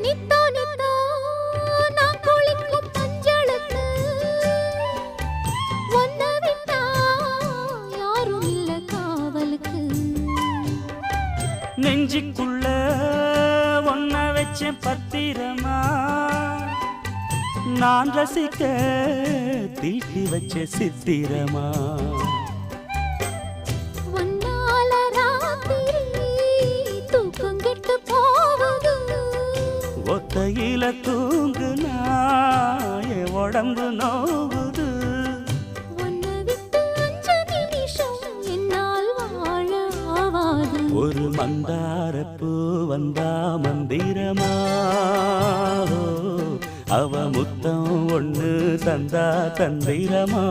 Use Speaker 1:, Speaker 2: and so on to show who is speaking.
Speaker 1: நித்தோ நித்தோ நான் குளிக்கும் மஞ்சளுக்கு ஒன்ன விட்டா யாரும் இல்ல காவலுக்கு.
Speaker 2: நெஞ்சுக்குள்ள ஒன்ன வச்ச பத்திரமா நான் ரசிக்க தீட்டி வச்ச சித்திரமா.
Speaker 1: ஒன்னால ராத்திரி தூக்கம் கெட்டு போவது
Speaker 2: ஒத்தையில தூங்குனா என் உடம்பு நோவுது.
Speaker 1: ஒன்ன விட்டு 5 நிமிஷம் என்னால் வாழ ஆவாது.
Speaker 2: ஒரு மந்தாரப்பூ வந்தா மந்திரமா அவ முத்தம் ஒண்ணு தந்தா தந்திரமா.